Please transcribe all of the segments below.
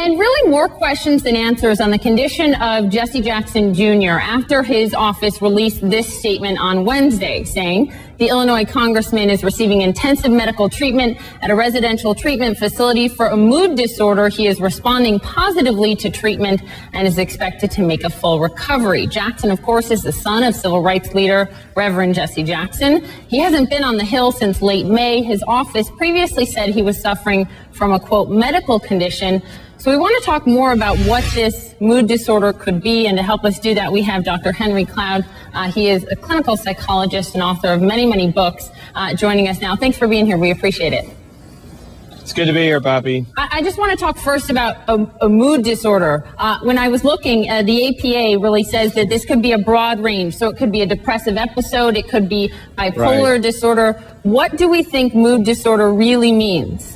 And really more questions than answers on the condition of Jessie Jackson Jr. after his office released this statement on Wednesday, saying the Illinois congressman is receiving intensive medical treatment at a residential treatment facility for a mood disorder. He is responding positively to treatment and is expected to make a full recovery. Jackson, of course, is the son of civil rights leader Reverend Jessie Jackson. He hasn't been on the Hill since late May. His office previously said he was suffering from a, quote, medical condition. So we want to talk more about what this mood disorder could be, and to help us do that, we have Dr. Henry Cloud. He is a clinical psychologist and author of many, many books, joining us now. Thanks for being here. We appreciate it. It's good to be here, Bobby. I just want to talk first about a mood disorder. When I was looking, the APA really says that this could be a broad range. So it could be a depressive episode. It could be bipolar disorder. What do we think mood disorder really means?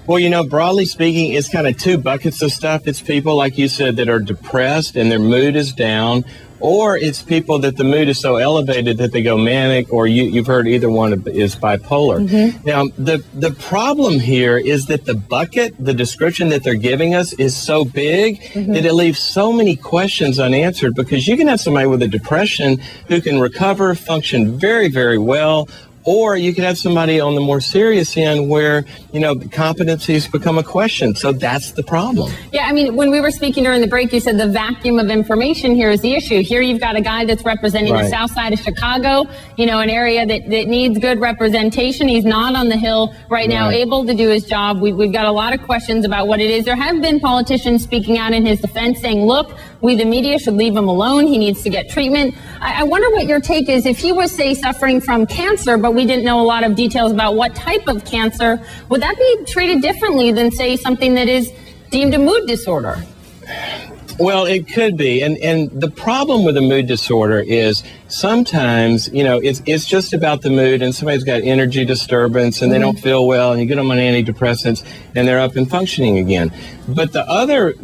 Well, you know, broadly speaking, it's kind of two buckets of stuff. It's people, like you said, that are depressed and their mood is down, or it's people that the mood is so elevated that they go manic, or you've heard either one is bipolar. Now, the problem here is that the bucket, the description that they're giving us is so big that it leaves so many questions unanswered, because you can have somebody with a depression who can recover, function very, very well, or you could have somebody on the more serious end where, you know, competencies become a question. So that's the problem. Yeah, I mean, when we were speaking during the break, you said the vacuum of information here is the issue. Here you've got a guy that's representing the south side of Chicago, you know, an area that needs good representation. He's not on the Hill right now, able to do his job. We've got a lot of questions about what it is. There have been politicians speaking out in his defense saying, look, we the media should leave him alone. He needs to get treatment. I wonder what your take is. If he was, say, suffering from cancer, but we didn't know a lot of details about what type of cancer, would that be treated differently than, say, something that is deemed a mood disorder? Well, it could be. And the problem with a mood disorder is sometimes, you know, it's just about the mood, and somebody's got energy disturbance and they don't feel well, and you get them on antidepressants and they're up and functioning again. But the other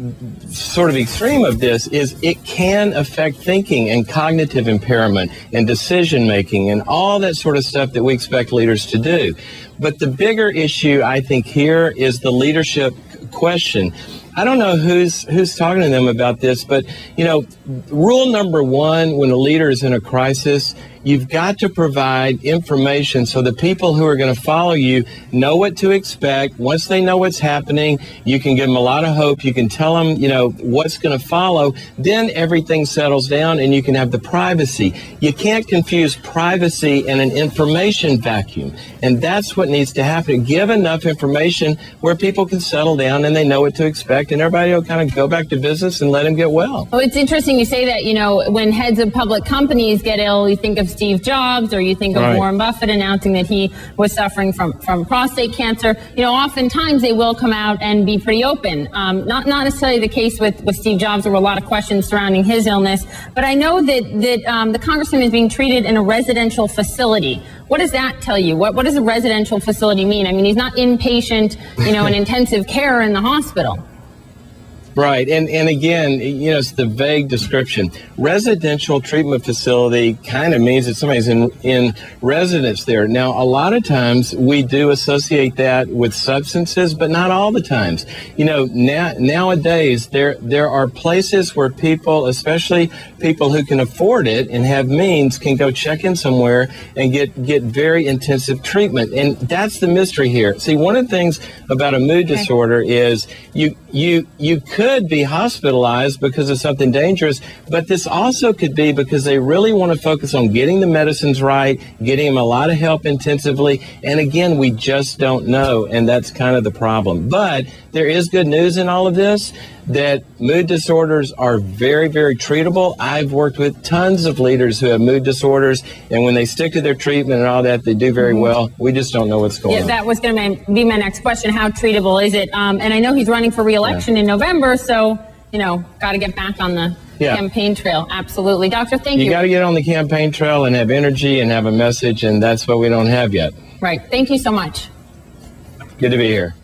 sort of extreme of this is it can affect thinking and cognitive impairment and decision making and all that sort of stuff that we expect leaders to do. But the bigger issue, I think, here is the leadership question. I don't know who's talking to them about this, but, you know, rule number one when a leader is in a crisis, you've got to provide information so the people who are going to follow you know what to expect. Once they know what's happening, you can give them a lot of hope. You can tell them, you know, what's going to follow. Then everything settles down and you can have the privacy. You can't confuse privacy and an information vacuum. And that's what needs to happen. Give enough information where people can settle down and they know what to expect, and everybody will kind of go back to business and let them get well. Well, it's interesting you say that. You know, when heads of public companies get ill, you think of Steve Jobs, or you think of Warren Buffett announcing that he was suffering from prostate cancer. You know, oftentimes they will come out and be pretty open. Not necessarily the case with Steve Jobs. There were a lot of questions surrounding his illness. But I know that the congressman is being treated in a residential facility. What does that tell you? What does a residential facility mean? I mean, he's not inpatient, you know, in intensive care in the hospital. Right. And again, you know, it's the vague description. Residential treatment facility kind of means that somebody's in residence there. Now, a lot of times we do associate that with substances, but not all the times. You know, nowadays there are places where people, especially people who can afford it and have means, can go check in somewhere and get very intensive treatment. And that's the mystery here. See, one of the things about a mood disorder is you could be hospitalized because of something dangerous, but this also could be because they really want to focus on getting the medicines right, getting them a lot of help intensively, and again, we just don't know, and that's kind of the problem. But there is good news in all of this, that mood disorders are very, very treatable. I've worked with tons of leaders who have mood disorders, and when they stick to their treatment and all that, they do very well. We just don't know what's going on. That was going to be my next question. How treatable is it? And I know he's running for re-election in November, so, you know, got to get back on the campaign trail. Absolutely. Doctor, thank you. You got to get on the campaign trail and have energy and have a message, and that's what we don't have yet. Right. Thank you so much. Good to be here.